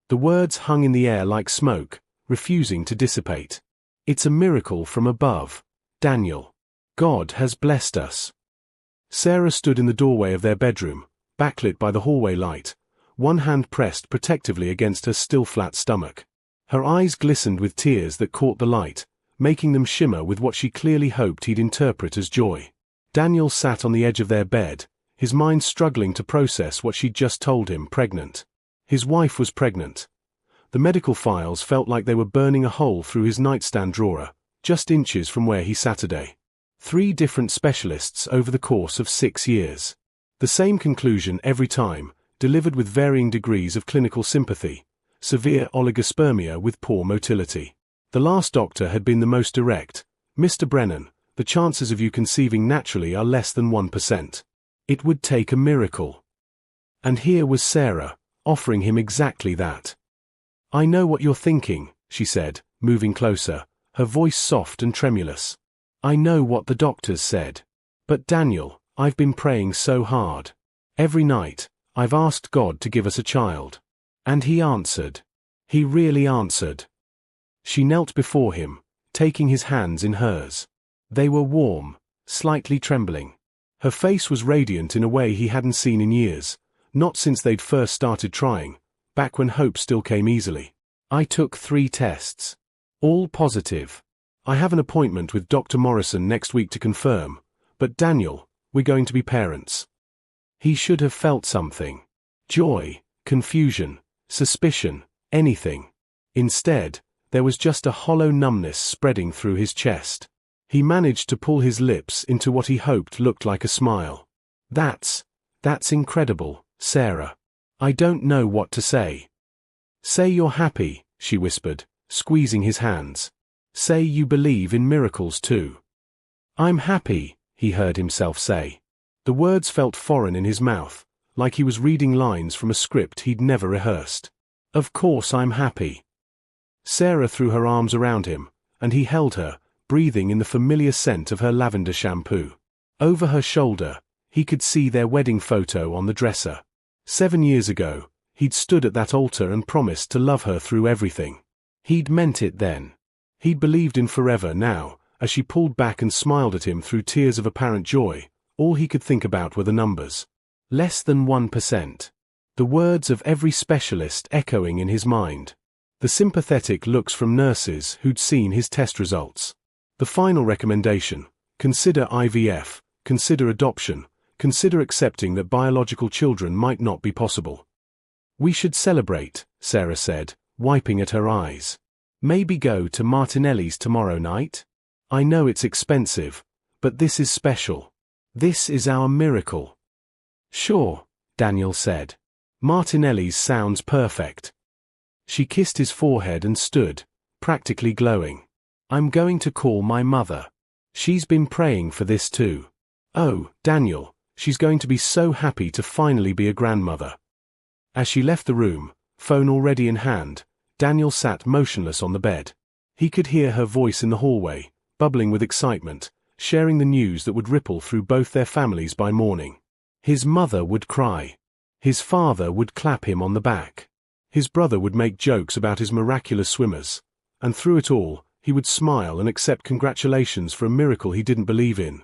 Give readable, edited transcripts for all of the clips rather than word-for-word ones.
The words hung in the air like smoke, refusing to dissipate. It's a miracle from above, Daniel. God has blessed us. Sarah stood in the doorway of their bedroom, backlit by the hallway light, one hand pressed protectively against her still flat stomach. Her eyes glistened with tears that caught the light, making them shimmer with what she clearly hoped he'd interpret as joy. Daniel sat on the edge of their bed, his mind struggling to process what she'd just told him, pregnant. His wife was pregnant. The medical files felt like they were burning a hole through his nightstand drawer, just inches from where he sat today. 3 different specialists over the course of 6 years. The same conclusion every time, delivered with varying degrees of clinical sympathy: severe oligospermia with poor motility. The last doctor had been the most direct: Mr. Brennan, the chances of you conceiving naturally are less than 1%. It would take a miracle. And here was Sarah, offering him exactly that. "I know what you're thinking," she said, moving closer, her voice soft and tremulous. "I know what the doctors said. But Daniel, I've been praying so hard. Every night, I've asked God to give us a child. And He answered. He really answered." She knelt before him, taking his hands in hers. They were warm, slightly trembling. Her face was radiant in a way he hadn't seen in years, not since they'd first started trying, back when hope still came easily. "I took 3 tests. All positive. I have an appointment with Dr. Morrison next week to confirm, but Daniel, we're going to be parents." He should have felt something. Joy, confusion, suspicion, anything. Instead, there was just a hollow numbness spreading through his chest. He managed to pull his lips into what he hoped looked like a smile. That's incredible, Sarah. I don't know what to say." "Say you're happy," she whispered, squeezing his hands. "Say you believe in miracles too." "I'm happy," he heard himself say. The words felt foreign in his mouth, like he was reading lines from a script he'd never rehearsed. "Of course I'm happy." Sarah threw her arms around him, and he held her, breathing in the familiar scent of her lavender shampoo. Over her shoulder, he could see their wedding photo on the dresser. 7 years ago, he'd stood at that altar and promised to love her through everything. He'd meant it then. He'd believed in forever now. As she pulled back and smiled at him through tears of apparent joy, all he could think about were the numbers. Less than 1%. The words of every specialist echoing in his mind. The sympathetic looks from nurses who'd seen his test results. The final recommendation: consider IVF, consider adoption, consider accepting that biological children might not be possible. "We should celebrate," Sarah said, wiping at her eyes. "Maybe go to Martinelli's tomorrow night? I know it's expensive, but this is special. This is our miracle." "Sure," Daniel said. "Martinelli's sounds perfect." She kissed his forehead and stood, practically glowing. "I'm going to call my mother. She's been praying for this too. Oh, Daniel, she's going to be so happy to finally be a grandmother." As she left the room, phone already in hand, Daniel sat motionless on the bed. He could hear her voice in the hallway, bubbling with excitement, sharing the news that would ripple through both their families by morning. His mother would cry. His father would clap him on the back. His brother would make jokes about his miraculous swimmers. And through it all, he would smile and accept congratulations for a miracle he didn't believe in.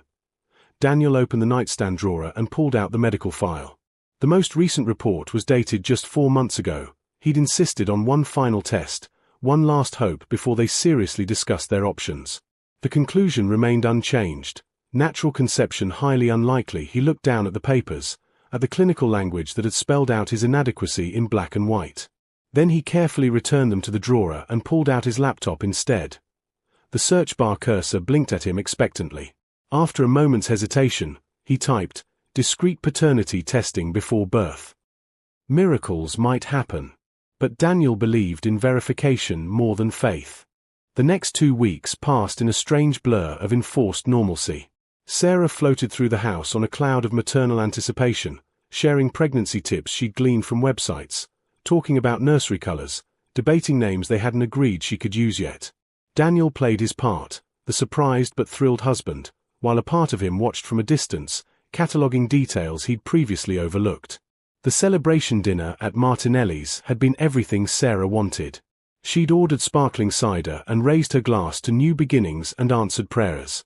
Daniel opened the nightstand drawer and pulled out the medical file. The most recent report was dated just 4 months ago. He'd insisted on one final test, one last hope before they seriously discussed their options. The conclusion remained unchanged: natural conception highly unlikely. He looked down at the papers, at the clinical language that had spelled out his inadequacy in black and white. Then he carefully returned them to the drawer and pulled out his laptop instead. The search bar cursor blinked at him expectantly. After a moment's hesitation, he typed, "discrete paternity testing before birth." Miracles might happen. But Daniel believed in verification more than faith. The next 2 weeks passed in a strange blur of enforced normalcy. Sarah floated through the house on a cloud of maternal anticipation, sharing pregnancy tips she'd gleaned from websites, talking about nursery colors, debating names they hadn't agreed she could use yet. Daniel played his part, the surprised but thrilled husband, while a part of him watched from a distance, cataloging details he'd previously overlooked. The celebration dinner at Martinelli's had been everything Sarah wanted. She'd ordered sparkling cider and raised her glass to new beginnings and answered prayers.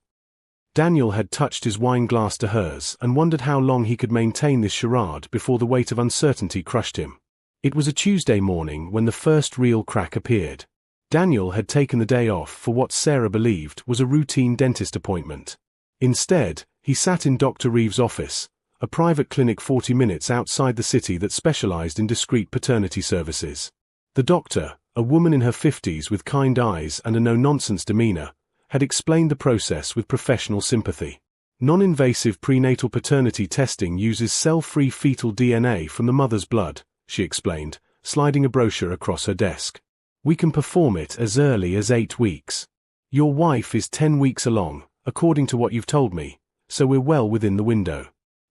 Daniel had touched his wine glass to hers and wondered how long he could maintain this charade before the weight of uncertainty crushed him. It was a Tuesday morning when the first real crack appeared. Daniel had taken the day off for what Sarah believed was a routine dentist appointment. Instead, he sat in Dr. Reeves' office, a private clinic 40 minutes outside the city that specialized in discreet paternity services. The doctor, a woman in her 50s with kind eyes and a no-nonsense demeanor, had explained the process with professional sympathy. Non-invasive prenatal paternity testing uses cell-free fetal DNA from the mother's blood, she explained, sliding a brochure across her desk. We can perform it as early as 8 weeks. Your wife is 10 weeks along, according to what you've told me, so we're well within the window.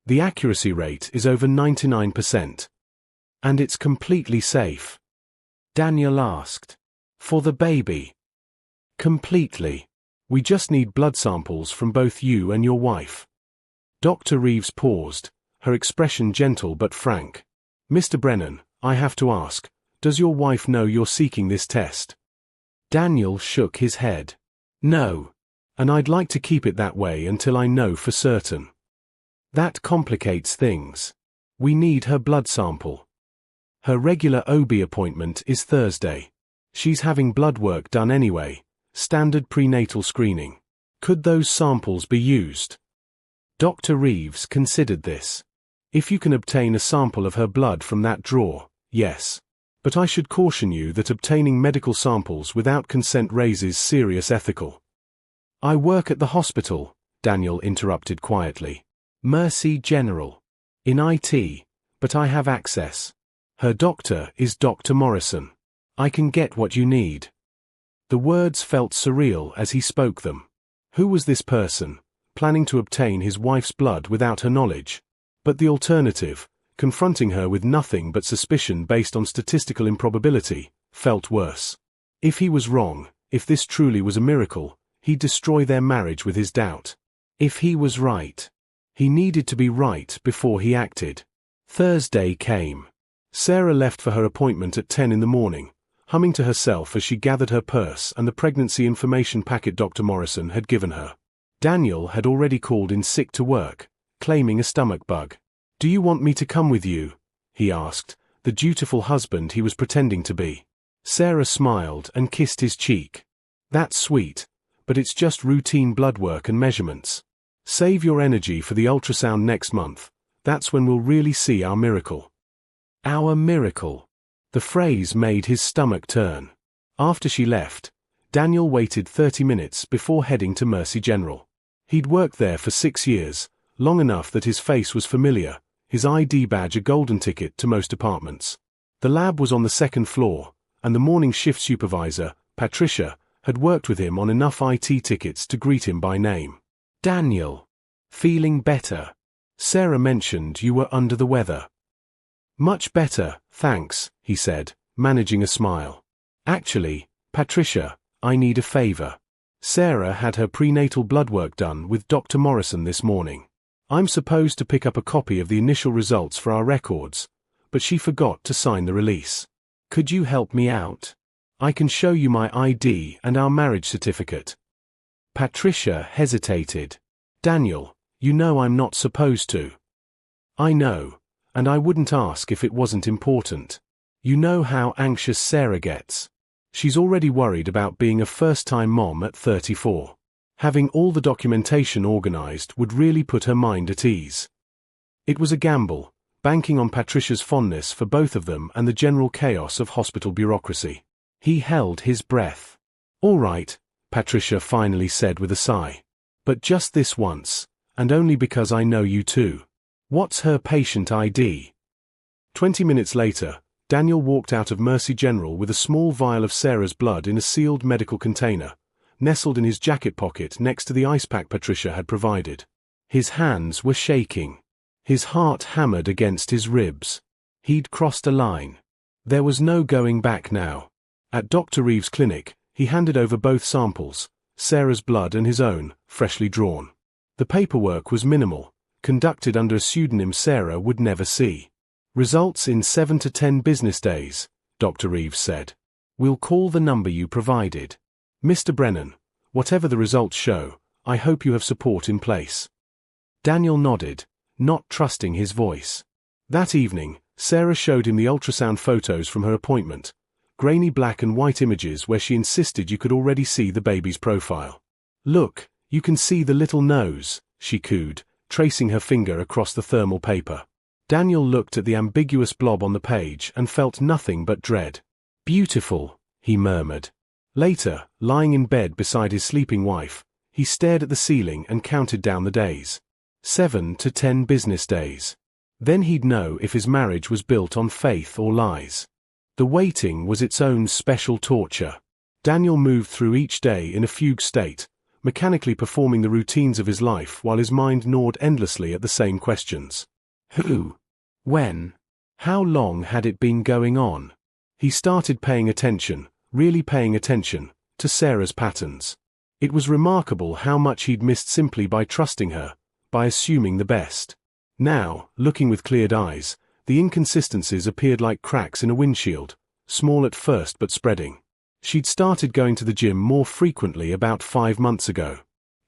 The accuracy rate is over 99%. And it's completely safe. Daniel asked. For the baby? Completely. We just need blood samples from both you and your wife. Dr. Reeves paused, her expression gentle but frank. Mr. Brennan, I have to ask, does your wife know you're seeking this test? Daniel shook his head. No. And I'd like to keep it that way until I know for certain. That complicates things. We need her blood sample. Her regular OB appointment is Thursday. She's having blood work done anyway, standard prenatal screening. Could those samples be used? Dr. Reeves considered this. If you can obtain a sample of her blood from that drawer, yes. But I should caution you that obtaining medical samples without consent raises serious ethical. I work at the hospital, Daniel interrupted quietly. Mercy General. In IT, but I have access. Her doctor is Dr. Morrison. I can get what you need. The words felt surreal as he spoke them. Who was this person, planning to obtain his wife's blood without her knowledge? But the alternative, confronting her with nothing but suspicion based on statistical improbability, felt worse. If he was wrong, if this truly was a miracle, he'd destroy their marriage with his doubt. If he was right, he needed to be right before he acted. Thursday came. Sarah left for her appointment at 10 in the morning, humming to herself as she gathered her purse and the pregnancy information packet Dr. Morrison had given her. Daniel had already called in sick to work, claiming a stomach bug. Do you want me to come with you? He asked, the dutiful husband he was pretending to be. Sarah smiled and kissed his cheek. That's sweet, but it's just routine blood work and measurements. Save your energy for the ultrasound next month. That's when we'll really see our miracle. Our miracle. The phrase made his stomach turn. After she left, Daniel waited 30 minutes before heading to Mercy General. He'd worked there for 6 years, long enough that his face was familiar, his ID badge a golden ticket to most departments. The lab was on the 2nd floor, and the morning shift supervisor, Patricia, had worked with him on enough IT tickets to greet him by name. Daniel. Feeling better? Sarah mentioned you were under the weather. Much better, thanks, he said, managing a smile. Actually, Patricia, I need a favor. Sarah had her prenatal blood work done with Dr. Morrison this morning. I'm supposed to pick up a copy of the initial results for our records, but she forgot to sign the release. Could you help me out? I can show you my ID and our marriage certificate. Patricia hesitated. Daniel, you know I'm not supposed to. I know, and I wouldn't ask if it wasn't important. You know how anxious Sarah gets. She's already worried about being a first-time mom at 34. Having all the documentation organized would really put her mind at ease. It was a gamble, banking on Patricia's fondness for both of them and the general chaos of hospital bureaucracy. He held his breath. All right, Patricia finally said with a sigh. But just this once, and only because I know you too. What's her patient ID? 20 minutes later, Daniel walked out of Mercy General with a small vial of Sarah's blood in a sealed medical container, nestled in his jacket pocket next to the ice pack Patricia had provided. His hands were shaking. His heart hammered against his ribs. He'd crossed a line. There was no going back now. At Dr. Reeves' clinic, he handed over both samples, Sarah's blood and his own, freshly drawn. The paperwork was minimal, conducted under a pseudonym Sarah would never see. Results in 7 to 10 business days, Dr. Reeves said. We'll call the number you provided. Mr. Brennan, whatever the results show, I hope you have support in place. Daniel nodded, not trusting his voice. That evening, Sarah showed him the ultrasound photos from her appointment, grainy black and white images where she insisted you could already see the baby's profile. Look, you can see the little nose, she cooed, tracing her finger across the thermal paper. Daniel looked at the ambiguous blob on the page and felt nothing but dread. Beautiful, he murmured. Later, lying in bed beside his sleeping wife, he stared at the ceiling and counted down the days. 7 to 10 business days. Then he'd know if his marriage was built on faith or lies. The waiting was its own special torture. Daniel moved through each day in a fugue state, mechanically performing the routines of his life while his mind gnawed endlessly at the same questions. Who? When? How long had it been going on? He started paying attention, really paying attention, to Sarah's patterns. It was remarkable how much he'd missed simply by trusting her, by assuming the best. Now, looking with cleared eyes, the inconsistencies appeared like cracks in a windshield, small at first but spreading. She'd started going to the gym more frequently about 5 months ago.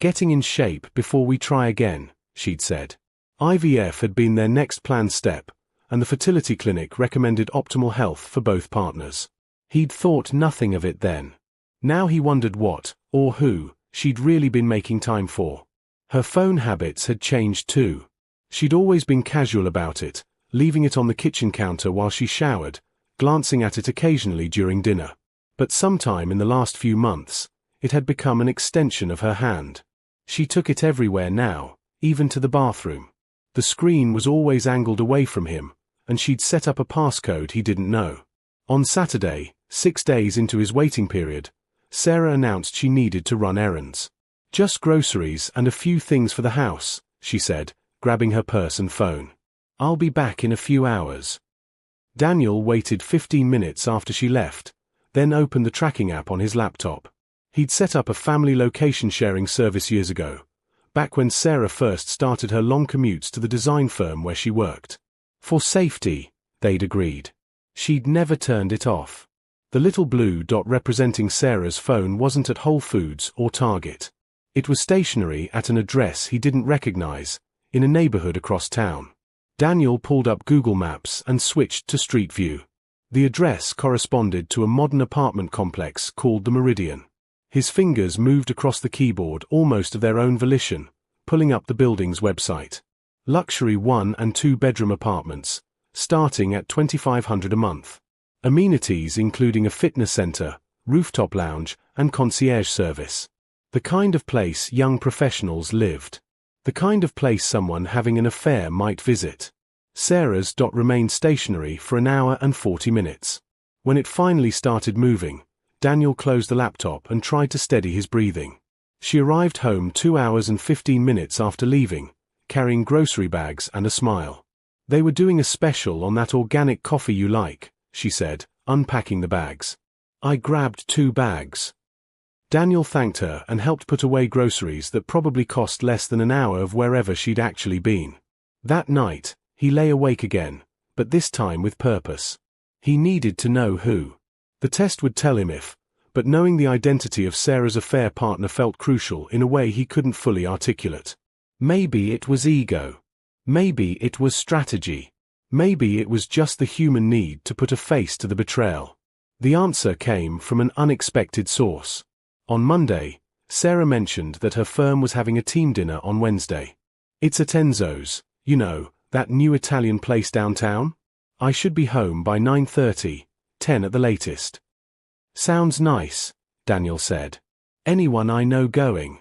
Getting in shape before we try again, she'd said. IVF had been their next planned step, and the fertility clinic recommended optimal health for both partners. He'd thought nothing of it then. Now he wondered what, or who, she'd really been making time for. Her phone habits had changed too. She'd always been casual about it, leaving it on the kitchen counter while she showered, glancing at it occasionally during dinner. But sometime in the last few months, it had become an extension of her hand. She took it everywhere now, even to the bathroom. The screen was always angled away from him, and she'd set up a passcode he didn't know. On Saturday, 6 days into his waiting period, Sarah announced she needed to run errands. Just groceries and a few things for the house, she said, grabbing her purse and phone. I'll be back in a few hours. Daniel waited 15 minutes after she left, then opened the tracking app on his laptop. He'd set up a family location sharing service years ago, back when Sarah first started her long commutes to the design firm where she worked. For safety, they'd agreed. She'd never turned it off. The little blue dot representing Sarah's phone wasn't at Whole Foods or Target. It was stationary at an address he didn't recognize, in a neighborhood across town. Daniel pulled up Google Maps and switched to Street View. The address corresponded to a modern apartment complex called the Meridian. His fingers moved across the keyboard almost of their own volition, pulling up the building's website. Luxury 1 and 2 bedroom apartments, starting at $2,500 a month. Amenities including a fitness center, rooftop lounge, and concierge service. The kind of place young professionals lived. The kind of place someone having an affair might visit. Sarah's dot remained stationary for an hour and 40 minutes. When it finally started moving, Daniel closed the laptop and tried to steady his breathing. She arrived home 2 hours and 15 minutes after leaving, carrying grocery bags and a smile. They were doing a special on that organic coffee you like, she said, unpacking the bags. I grabbed 2 bags. Daniel thanked her and helped put away groceries that probably cost less than an hour of wherever she'd actually been. That night, he lay awake again, but this time with purpose. He needed to know who. The test would tell him if, but knowing the identity of Sarah's affair partner felt crucial in a way he couldn't fully articulate. Maybe it was ego. Maybe it was strategy. Maybe it was just the human need to put a face to the betrayal. The answer came from an unexpected source. On Monday, Sarah mentioned that her firm was having a team dinner on Wednesday. It's at Enzo's, you know, that new Italian place downtown? I should be home by 9:30, 10 at the latest. Sounds nice, Daniel said. Anyone I know going?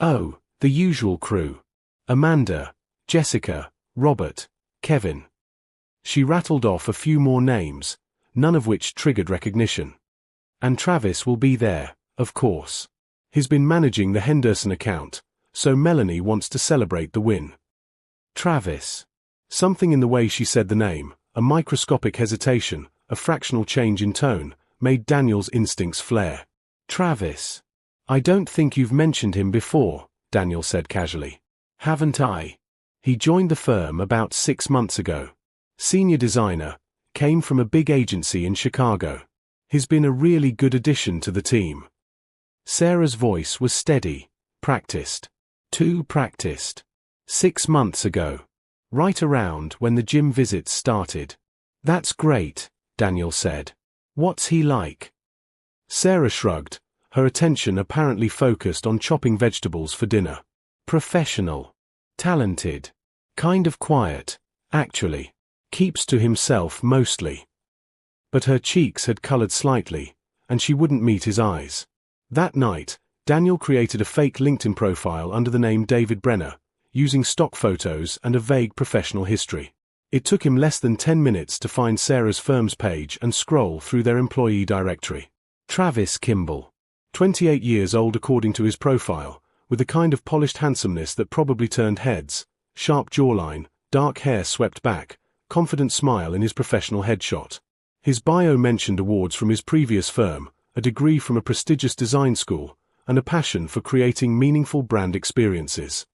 Oh, the usual crew. Amanda, Jessica, Robert, Kevin. She rattled off a few more names, none of which triggered recognition. And Travis will be there, of course. He's been managing the Henderson account, so Melanie wants to celebrate the win. Travis. Something in the way she said the name, a microscopic hesitation, a fractional change in tone, made Daniel's instincts flare. Travis. I don't think you've mentioned him before, Daniel said casually. Haven't I? He joined the firm about 6 months ago. Senior designer, came from a big agency in Chicago. He's been a really good addition to the team. Sarah's voice was steady. Practiced. Too practiced. 6 months ago. Right around when the gym visits started. That's great, Daniel said. What's he like? Sarah shrugged, her attention apparently focused on chopping vegetables for dinner. Professional. Talented. Kind of quiet, actually. Keeps to himself mostly. But her cheeks had colored slightly, and she wouldn't meet his eyes. That night, Daniel created a fake LinkedIn profile under the name David Brenner, using stock photos and a vague professional history. It took him less than 10 minutes to find Sarah's firm's page and scroll through their employee directory. Travis Kimball. 28 years old according to his profile, with the kind of polished handsomeness that probably turned heads, sharp jawline, dark hair swept back, confident smile in his professional headshot. His bio mentioned awards from his previous firm, a degree from a prestigious design school, and a passion for creating meaningful brand experiences.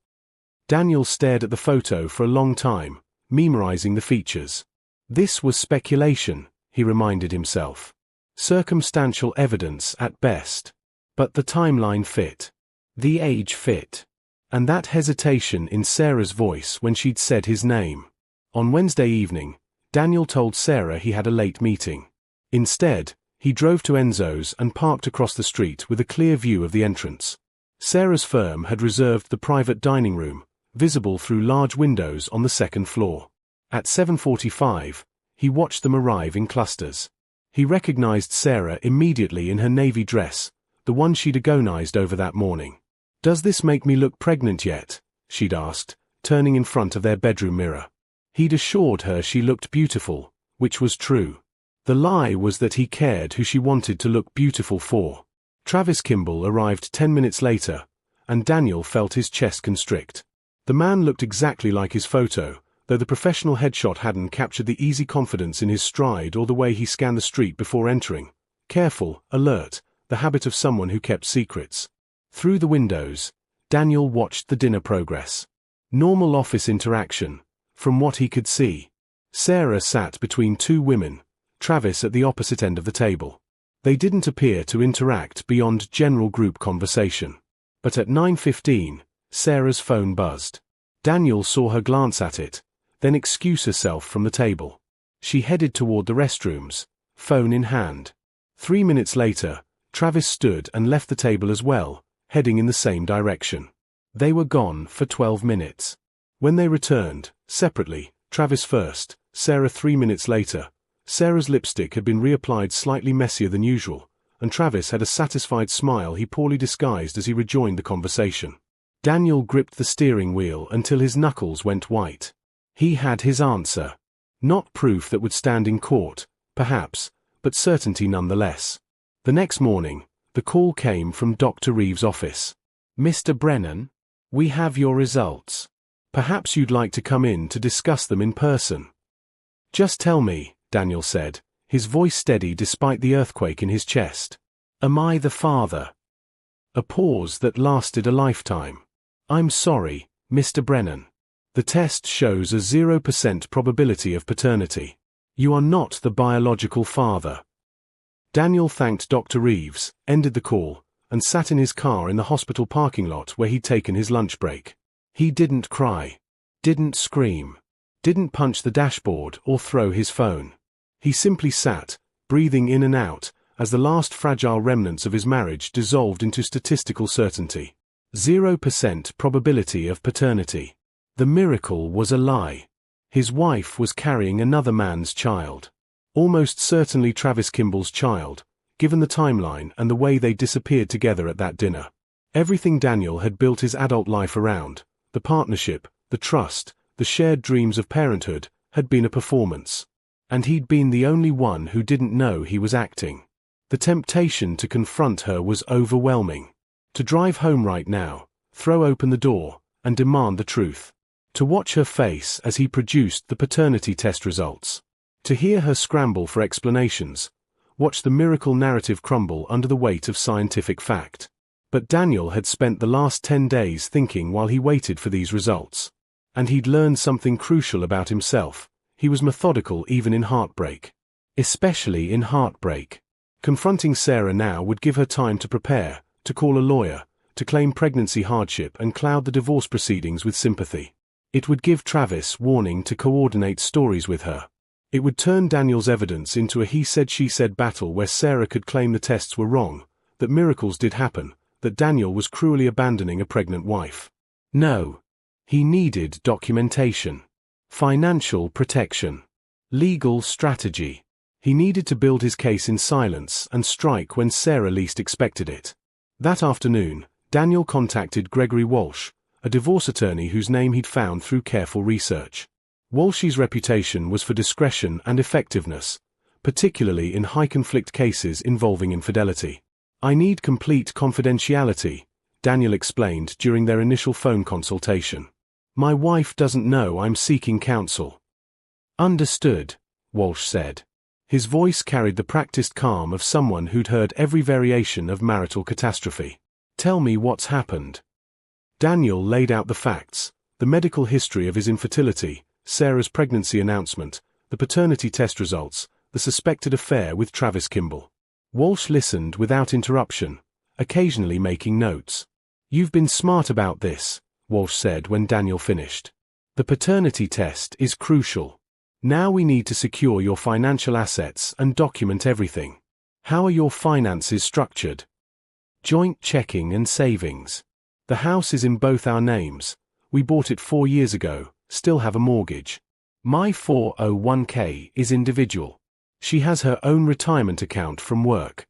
Daniel stared at the photo for a long time, memorizing the features. This was speculation, he reminded himself. Circumstantial evidence at best. But the timeline fit. The age fit. And that hesitation in Sarah's voice when she'd said his name. On Wednesday evening, Daniel told Sarah he had a late meeting. Instead, he drove to Enzo's and parked across the street with a clear view of the entrance. Sarah's firm had reserved the private dining room, visible through large windows on the second floor. At 7:45, he watched them arrive in clusters. He recognized Sarah immediately in her navy dress, the one she'd agonized over that morning. "Does this make me look pregnant yet?" she'd asked, turning in front of their bedroom mirror. He'd assured her she looked beautiful, which was true. The lie was that he cared who she wanted to look beautiful for. Travis Kimball arrived 10 minutes later, and Daniel felt his chest constrict. The man looked exactly like his photo, though the professional headshot hadn't captured the easy confidence in his stride or the way he scanned the street before entering. Careful, alert, the habit of someone who kept secrets. Through the windows, Daniel watched the dinner progress. Normal office interaction, from what he could see. Sarah sat between two women, Travis at the opposite end of the table. They didn't appear to interact beyond general group conversation. But at 9:15, Sarah's phone buzzed. Daniel saw her glance at it, then excuse herself from the table. She headed toward the restrooms, phone in hand. 3 minutes later, Travis stood and left the table as well, heading in the same direction. They were gone for 12 minutes. When they returned, separately, Travis first, Sarah 3 minutes later, Sarah's lipstick had been reapplied slightly messier than usual, and Travis had a satisfied smile he poorly disguised as he rejoined the conversation. Daniel gripped the steering wheel until his knuckles went white. He had his answer. Not proof that would stand in court, perhaps, but certainty nonetheless. The next morning, the call came from Dr. Reeves' office. "Mr. Brennan, we have your results. Perhaps you'd like to come in to discuss them in person." "Just tell me," Daniel said, his voice steady despite the earthquake in his chest. "Am I the father?" A pause that lasted a lifetime. "I'm sorry, Mr. Brennan. The test shows a 0% probability of paternity. You are not the biological father." Daniel thanked Dr. Reeves, ended the call, and sat in his car in the hospital parking lot where he'd taken his lunch break. He didn't cry. Didn't scream. Didn't punch the dashboard or throw his phone. He simply sat, breathing in and out, as the last fragile remnants of his marriage dissolved into statistical certainty. 0% probability of paternity. The miracle was a lie. His wife was carrying another man's child. Almost certainly Travis Kimball's child, given the timeline and the way they disappeared together at that dinner. Everything Daniel had built his adult life around, the partnership, the trust, the shared dreams of parenthood, had been a performance. And he'd been the only one who didn't know he was acting. The temptation to confront her was overwhelming. To drive home right now, throw open the door, and demand the truth. To watch her face as he produced the paternity test results. To hear her scramble for explanations. Watch the miracle narrative crumble under the weight of scientific fact. But Daniel had spent the last 10 days thinking while he waited for these results. And he'd learned something crucial about himself. He was methodical even in heartbreak. Especially in heartbreak. Confronting Sarah now would give her time to prepare, to call a lawyer, to claim pregnancy hardship and cloud the divorce proceedings with sympathy. It would give Travis warning to coordinate stories with her. It would turn Daniel's evidence into a he-said-she-said battle where Sarah could claim the tests were wrong, that miracles did happen, that Daniel was cruelly abandoning a pregnant wife. No. He needed documentation. Financial protection. Legal strategy. He needed to build his case in silence and strike when Sarah least expected it. That afternoon, Daniel contacted Gregory Walsh, a divorce attorney whose name he'd found through careful research. Walsh's reputation was for discretion and effectiveness, particularly in high-conflict cases involving infidelity. "I need complete confidentiality," Daniel explained during their initial phone consultation. "My wife doesn't know I'm seeking counsel." "Understood," Walsh said. His voice carried the practiced calm of someone who'd heard every variation of marital catastrophe. "Tell me what's happened." Daniel laid out the facts, the medical history of his infertility, Sarah's pregnancy announcement, the paternity test results, the suspected affair with Travis Kimball. Walsh listened without interruption, occasionally making notes. "You've been smart about this," Walsh said when Daniel finished. "The paternity test is crucial. Now we need to secure your financial assets and document everything. How are your finances structured?" "Joint checking and savings. The house is in both our names. We bought it 4 years ago, still have a mortgage. My 401k is individual. She has her own retirement account from work.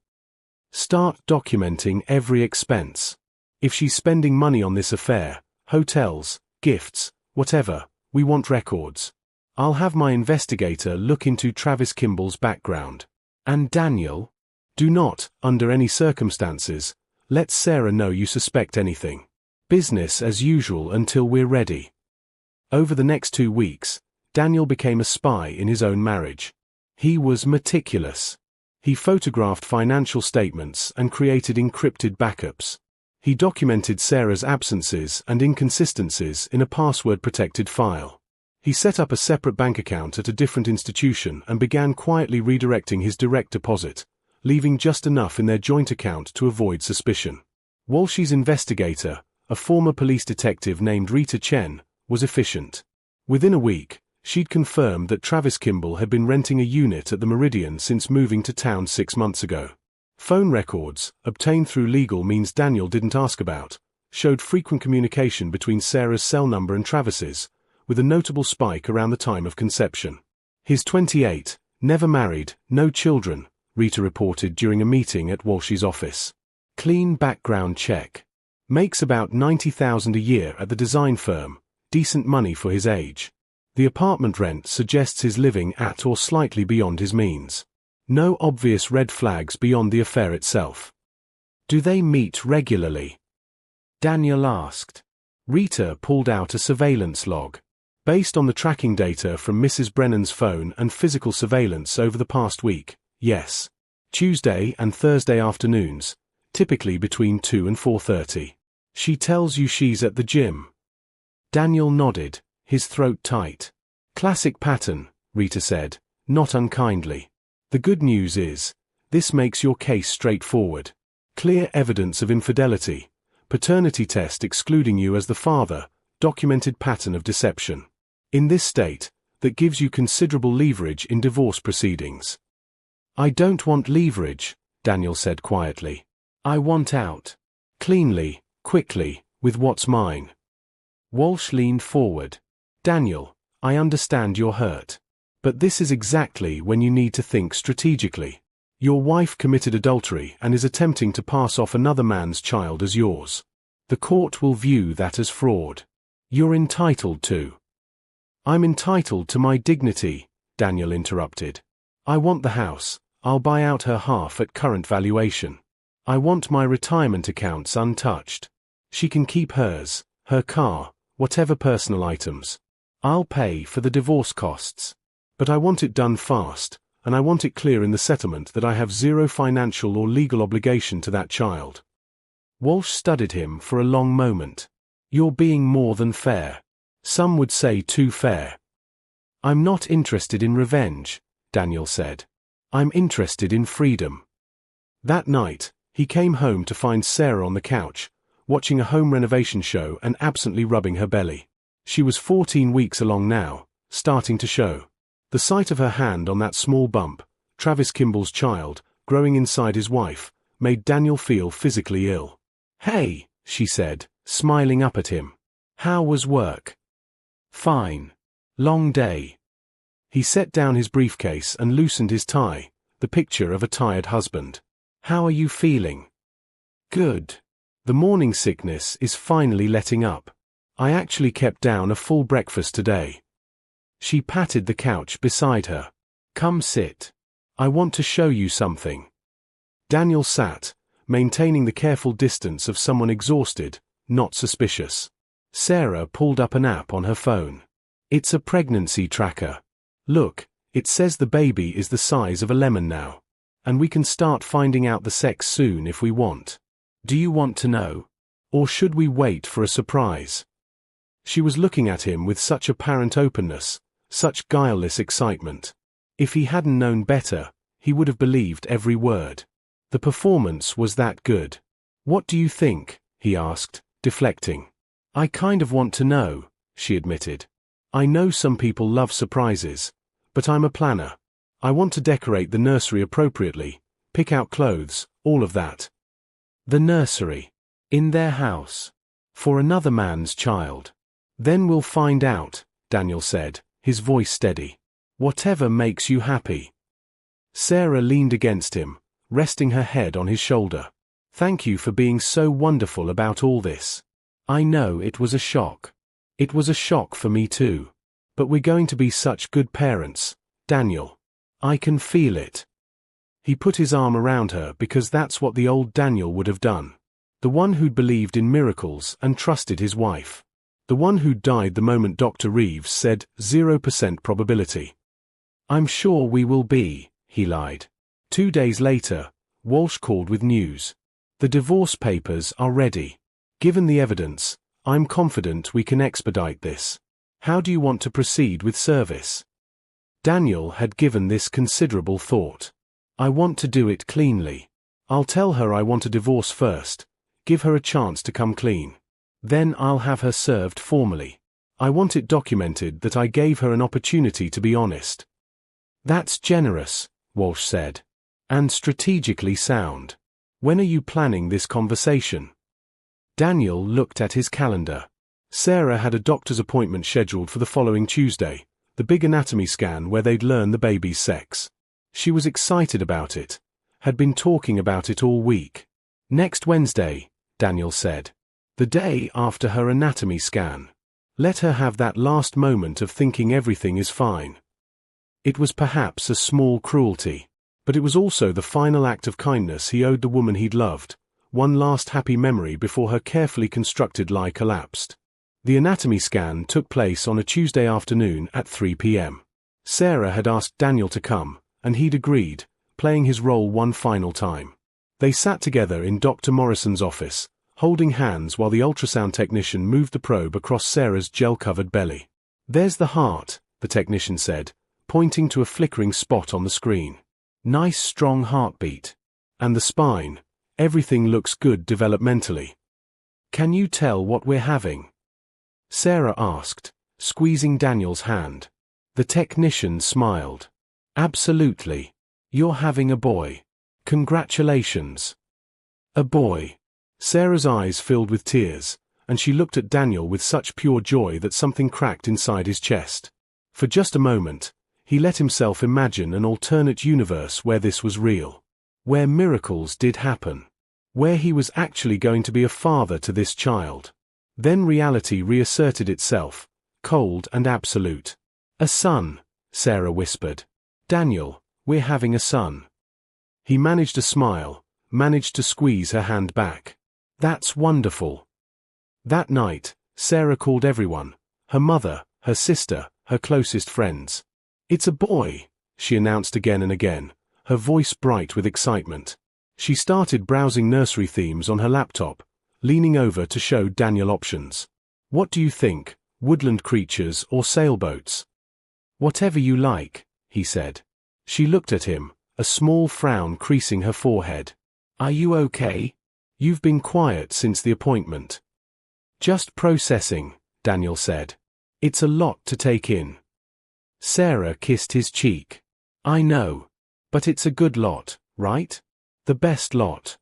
Start documenting every expense. If she's spending money on this affair, hotels, gifts, whatever, we want records. I'll have my investigator look into Travis Kimball's background. And Daniel, do not, under any circumstances, let Sarah know you suspect anything. Business as usual until we're ready." Over the next 2 weeks, Daniel became a spy in his own marriage. He was meticulous. He photographed financial statements and created encrypted backups. He documented Sarah's absences and inconsistencies in a password-protected file. He set up a separate bank account at a different institution and began quietly redirecting his direct deposit, leaving just enough in their joint account to avoid suspicion. Walsh's investigator, a former police detective named Rita Chen, was efficient. Within a week, she'd confirmed that Travis Kimball had been renting a unit at the Meridian since moving to town 6 months ago. Phone records, obtained through legal means Daniel didn't ask about, showed frequent communication between Sarah's cell number and Travis's, with a notable spike around the time of conception. "He's 28, never married, no children," Rita reported during a meeting at Walsh's office. "Clean background check. Makes about $90,000 a year at the design firm, decent money for his age. The apartment rent suggests he's living at or slightly beyond his means. No obvious red flags beyond the affair itself." "Do they meet regularly?" Daniel asked. Rita pulled out a surveillance log. Based on the tracking data from Mrs. Brennan's phone and physical surveillance over the past week, yes. Tuesday and Thursday afternoons, typically between 2 and 4:30. "She tells you she's at the gym." Daniel nodded, his throat tight. "Classic pattern," Rita said, not unkindly. "The good news is, this makes your case straightforward. Clear evidence of infidelity, paternity test excluding you as the father, documented pattern of deception. In this state, that gives you considerable leverage in divorce proceedings." "I don't want leverage," Daniel said quietly. "I want out. Cleanly, quickly, with what's mine." Walsh leaned forward. "Daniel, I understand you're hurt. But this is exactly when you need to think strategically. Your wife committed adultery and is attempting to pass off another man's child as yours. The court will view that as fraud. You're entitled to." "I'm entitled to my dignity," Daniel interrupted. "I want the house. I'll buy out her half at current valuation. I want my retirement accounts untouched. She can keep hers, her car, whatever personal items. I'll pay for the divorce costs. But I want it done fast, and I want it clear in the settlement that I have zero financial or legal obligation to that child." Walsh studied him for a long moment. "You're being more than fair. Some would say too fair." I'm not interested in revenge, Daniel said. I'm interested in freedom. That night, he came home to find Sarah on the couch, watching a home renovation show and absently rubbing her belly. She was 14 weeks along now, starting to show. The sight of her hand on that small bump, Travis Kimball's child, growing inside his wife, made Daniel feel physically ill. "Hey," she said, smiling up at him. "How was work?" "Fine. Long day." He set down his briefcase and loosened his tie, the picture of a tired husband. "How are you feeling?" "Good. The morning sickness is finally letting up. I actually kept down a full breakfast today." She patted the couch beside her. "Come sit. I want to show you something." Daniel sat, maintaining the careful distance of someone exhausted, not suspicious. Sarah pulled up an app on her phone. "It's a pregnancy tracker. Look, it says the baby is the size of a lemon now. And we can start finding out the sex soon if we want. Do you want to know? Or should we wait for a surprise?" She was looking at him with such apparent openness, such guileless excitement. If he hadn't known better, he would have believed every word. The performance was that good. "What do you think?" he asked, deflecting. "I kind of want to know," she admitted. "I know some people love surprises, but I'm a planner. I want to decorate the nursery appropriately, pick out clothes, all of that." "The nursery? In their house? For another man's child?" "Then we'll find out," Daniel said, his voice steady. "Whatever makes you happy." Sarah leaned against him, resting her head on his shoulder. "Thank you for being so wonderful about all this. I know it was a shock. It was a shock for me too. But we're going to be such good parents, Daniel. I can feel it." He put his arm around her because that's what the old Daniel would have done. The one who'd believed in miracles and trusted his wife. The one who'd died the moment Dr. Reeves said 0% probability. "I'm sure we will be," he lied. 2 days later, Walsh called with news. "The divorce papers are ready. Given the evidence, I'm confident we can expedite this. How do you want to proceed with service?" Daniel had given this considerable thought. "I want to do it cleanly. I'll tell her I want a divorce first, give her a chance to come clean. Then I'll have her served formally. I want it documented that I gave her an opportunity to be honest." "That's generous," Walsh said. "And strategically sound. When are you planning this conversation?" Daniel looked at his calendar. Sarah had a doctor's appointment scheduled for the following Tuesday, the big anatomy scan where they'd learn the baby's sex. She was excited about it, had been talking about it all week. "Next Wednesday," Daniel said. "The day after her anatomy scan. Let her have that last moment of thinking everything is fine." It was perhaps a small cruelty, but it was also the final act of kindness he owed the woman he'd loved, one last happy memory before her carefully constructed lie collapsed. The anatomy scan took place on a Tuesday afternoon at 3 p.m. Sarah had asked Daniel to come, and he'd agreed, playing his role one final time. They sat together in Dr. Morrison's office, holding hands while the ultrasound technician moved the probe across Sarah's gel-covered belly. "There's the heart," the technician said, pointing to a flickering spot on the screen. "Nice strong heartbeat. And the spine, everything looks good developmentally. Can you tell what we're having?" Sarah asked, squeezing Daniel's hand. The technician smiled. "Absolutely. You're having a boy. Congratulations." "A boy." Sarah's eyes filled with tears, and she looked at Daniel with such pure joy that something cracked inside his chest. For just a moment, he let himself imagine an alternate universe where this was real. Where miracles did happen. Where he was actually going to be a father to this child. Then reality reasserted itself, cold and absolute. "A son," Sarah whispered. "Daniel, we're having a son." He managed a smile, managed to squeeze her hand back. "That's wonderful." That night, Sarah called everyone, her mother, her sister, her closest friends. "It's a boy," she announced again and again, her voice bright with excitement. She started browsing nursery themes on her laptop, leaning over to show Daniel options. "What do you think, woodland creatures or sailboats?" Whatever you like, he said. She looked at him, a small frown creasing her forehead. Are you okay? You've been quiet since the appointment. Just processing, Daniel said. It's a lot to take in. Sarah kissed his cheek. I know. But it's a good lot, right? The best lot.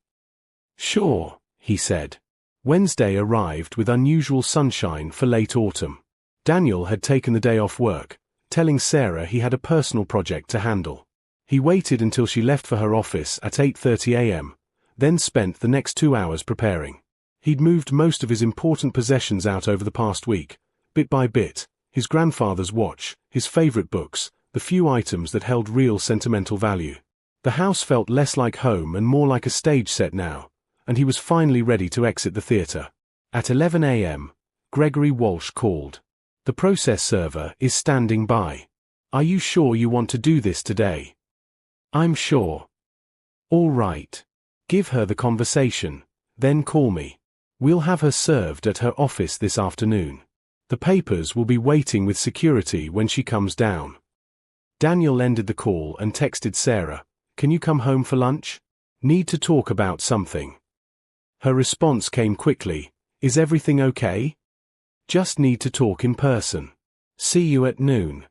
Sure, he said. Wednesday arrived with unusual sunshine for late autumn. Daniel had taken the day off work, telling Sarah he had a personal project to handle. He waited until she left for her office at 8:30 a.m., then spent the next 2 hours preparing. He'd moved most of his important possessions out over the past week, bit by bit, his grandfather's watch, his favorite books, the few items that held real sentimental value. The house felt less like home and more like a stage set now, and he was finally ready to exit the theater. At 11 a.m., Gregory Walsh called. The process server is standing by. Are you sure you want to do this today? I'm sure. All right. Give her the conversation, then call me. We'll have her served at her office this afternoon. The papers will be waiting with security when she comes down. Daniel ended the call and texted Sarah, Can you come home for lunch? Need to talk about something. Her response came quickly, Is everything okay? Just need to talk in person. See you at noon.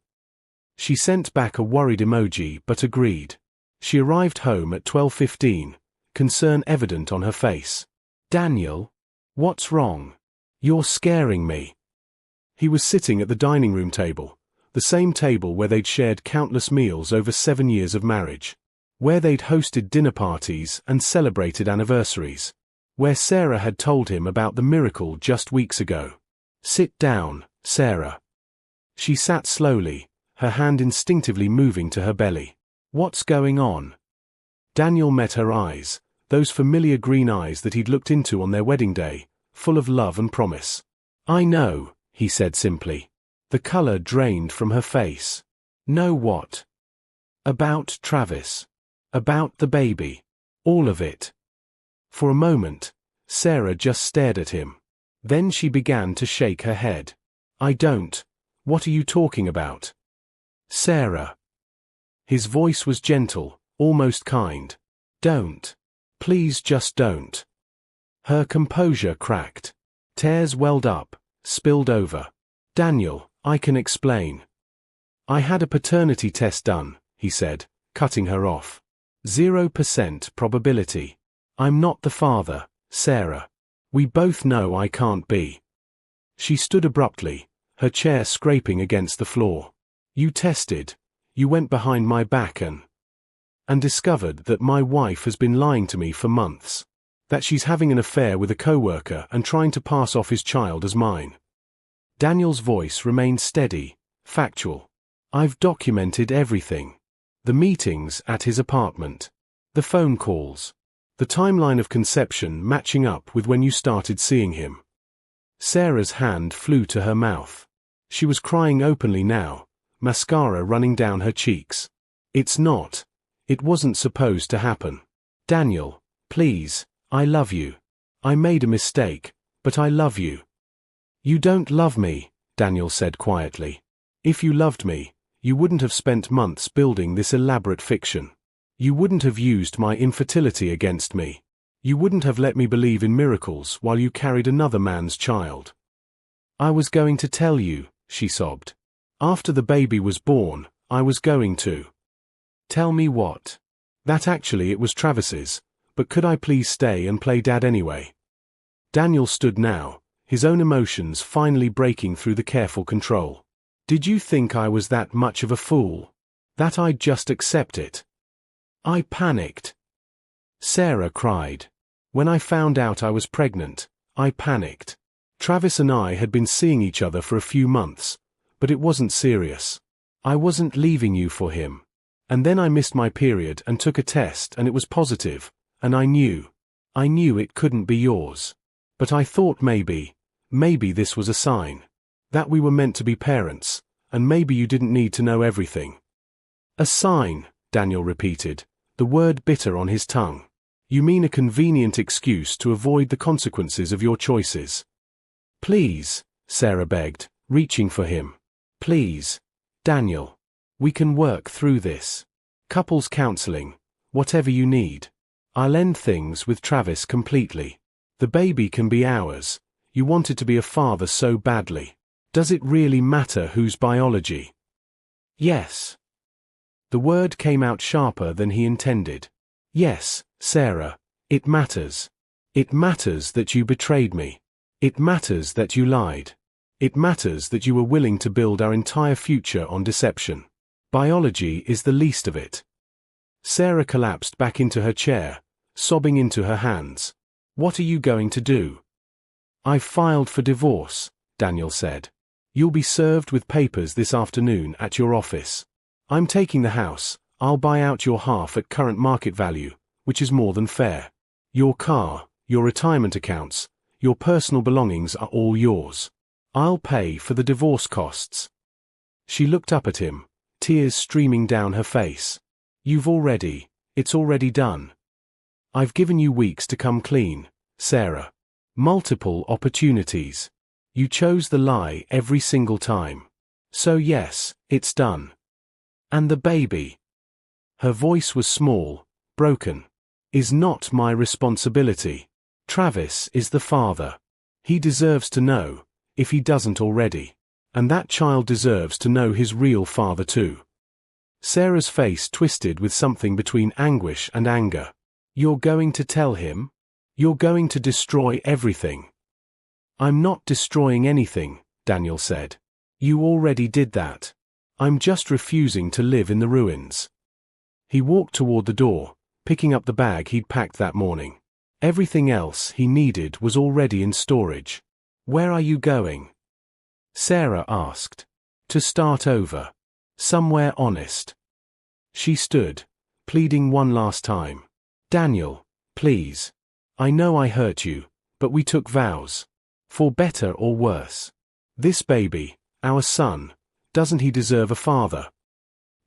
She sent back a worried emoji but agreed. She arrived home at 12:15, concern evident on her face. Daniel? What's wrong? You're scaring me. He was sitting at the dining room table, the same table where they'd shared countless meals over 7 years of marriage, where they'd hosted dinner parties and celebrated anniversaries, where Sarah had told him about the miracle just weeks ago. Sit down, Sarah. She sat slowly, her hand instinctively moving to her belly. What's going on? Daniel met her eyes, those familiar green eyes that he'd looked into on their wedding day, full of love and promise. I know, he said simply. The color drained from her face. Know what? About Travis. About the baby. All of it. For a moment, Sarah just stared at him. Then she began to shake her head. I don't. What are you talking about? Sarah. His voice was gentle, almost kind. Don't. Please just don't. Her composure cracked. Tears welled up, spilled over. Daniel, I can explain. I had a paternity test done, he said, cutting her off. 0% probability. I'm not the father, Sarah. We both know I can't be. She stood abruptly, her chair scraping against the floor. You tested. You went behind my back and discovered that my wife has been lying to me for months. That she's having an affair with a coworker and trying to pass off his child as mine. Daniel's voice remained steady, factual. I've documented everything. The meetings at his apartment. The phone calls. The timeline of conception matching up with when you started seeing him. Sarah's hand flew to her mouth. She was crying openly now, mascara running down her cheeks. It's not. It wasn't supposed to happen. Daniel, please, I love you. I made a mistake, but I love you. You don't love me, Daniel said quietly. If you loved me, you wouldn't have spent months building this elaborate fiction. You wouldn't have used my infertility against me. You wouldn't have let me believe in miracles while you carried another man's child. I was going to tell you, she sobbed. After the baby was born, I was going to. Tell me what? That actually it was Travis's, but could I please stay and play dad anyway? Daniel stood now, his own emotions finally breaking through the careful control. Did you think I was that much of a fool? That I'd just accept it? I panicked. Sarah cried. When I found out I was pregnant, I panicked. Travis and I had been seeing each other for a few months, but it wasn't serious. I wasn't leaving you for him. And then I missed my period and took a test and it was positive, and I knew it couldn't be yours. But I thought maybe this was a sign. That we were meant to be parents, and maybe you didn't need to know everything. A sign, Daniel repeated, the word bitter on his tongue. You mean a convenient excuse to avoid the consequences of your choices. Please, Sarah begged, reaching for him. Please, Daniel. We can work through this. Couples counseling, whatever you need. I'll end things with Travis completely. The baby can be ours. You wanted to be a father so badly. Does it really matter whose biology? Yes. The word came out sharper than he intended. Yes, Sarah, it matters. It matters that you betrayed me. It matters that you lied. It matters that you were willing to build our entire future on deception. Biology is the least of it. Sarah collapsed back into her chair, sobbing into her hands. What are you going to do? I've filed for divorce, Daniel said. You'll be served with papers this afternoon at your office. I'm taking the house. I'll buy out your half at current market value, which is more than fair. Your car, your retirement accounts, your personal belongings are all yours. I'll pay for the divorce costs. She looked up at him, tears streaming down her face. It's already done. I've given you weeks to come clean, Sarah. Multiple opportunities. You chose the lie every single time. So yes, it's done. And the baby. Her voice was small, broken. Is not my responsibility. Travis is the father. He deserves to know, if he doesn't already. And that child deserves to know his real father too. Sarah's face twisted with something between anguish and anger. You're going to tell him? You're going to destroy everything. I'm not destroying anything, Daniel said. You already did that. I'm just refusing to live in the ruins. He walked toward the door, picking up the bag he'd packed that morning. Everything else he needed was already in storage. Where are you going? Sarah asked. To start over. Somewhere honest. She stood, pleading one last time. Daniel, please. I know I hurt you, but we took vows. For better or worse. This baby, our son, doesn't he deserve a father?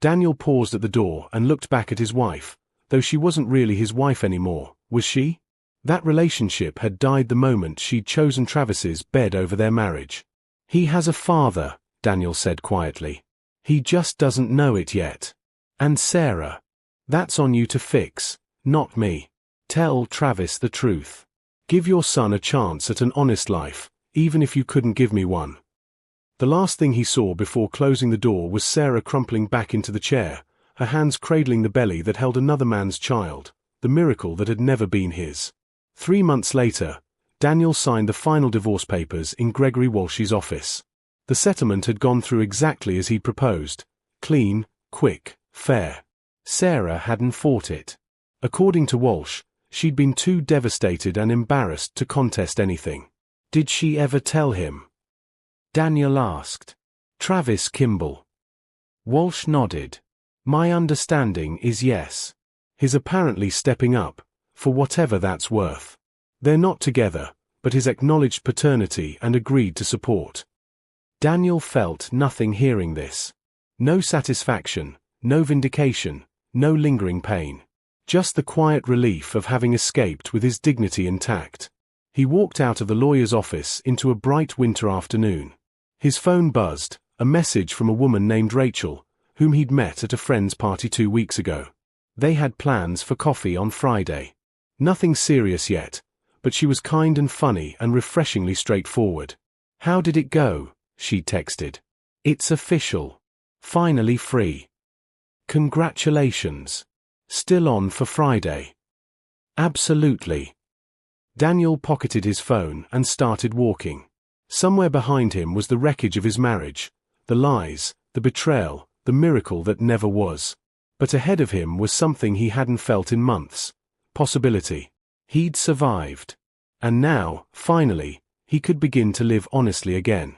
Daniel paused at the door and looked back at his wife, though she wasn't really his wife anymore, was she? That relationship had died the moment she'd chosen Travis's bed over their marriage. He has a father, Daniel said quietly. He just doesn't know it yet. And Sarah, that's on you to fix, not me. Tell Travis the truth. Give your son a chance at an honest life, even if you couldn't give me one. The last thing he saw before closing the door was Sarah crumpling back into the chair, her hands cradling the belly that held another man's child, the miracle that had never been his. 3 months later, Daniel signed the final divorce papers in Gregory Walsh's office. The settlement had gone through exactly as he'd proposed. Clean, quick, fair. Sarah hadn't fought it. According to Walsh, she'd been too devastated and embarrassed to contest anything. Did she ever tell him? Daniel asked. Travis Kimball. Walsh nodded. My understanding is yes. His apparently stepping up, for whatever that's worth. They're not together, but his acknowledged paternity and agreed to support. Daniel felt nothing hearing this. No satisfaction, no vindication, no lingering pain. Just the quiet relief of having escaped with his dignity intact. He walked out of the lawyer's office into a bright winter afternoon. His phone buzzed, a message from a woman named Rachel, whom he'd met at a friend's party 2 weeks ago. They had plans for coffee on Friday. Nothing serious yet, but she was kind and funny and refreshingly straightforward. How did it go? She texted. It's official. Finally free. Congratulations. Still on for Friday. Absolutely. Daniel pocketed his phone and started walking. Somewhere behind him was the wreckage of his marriage, the lies, the betrayal, the miracle that never was. But ahead of him was something he hadn't felt in months. Possibility. He'd survived. And now, finally, he could begin to live honestly again.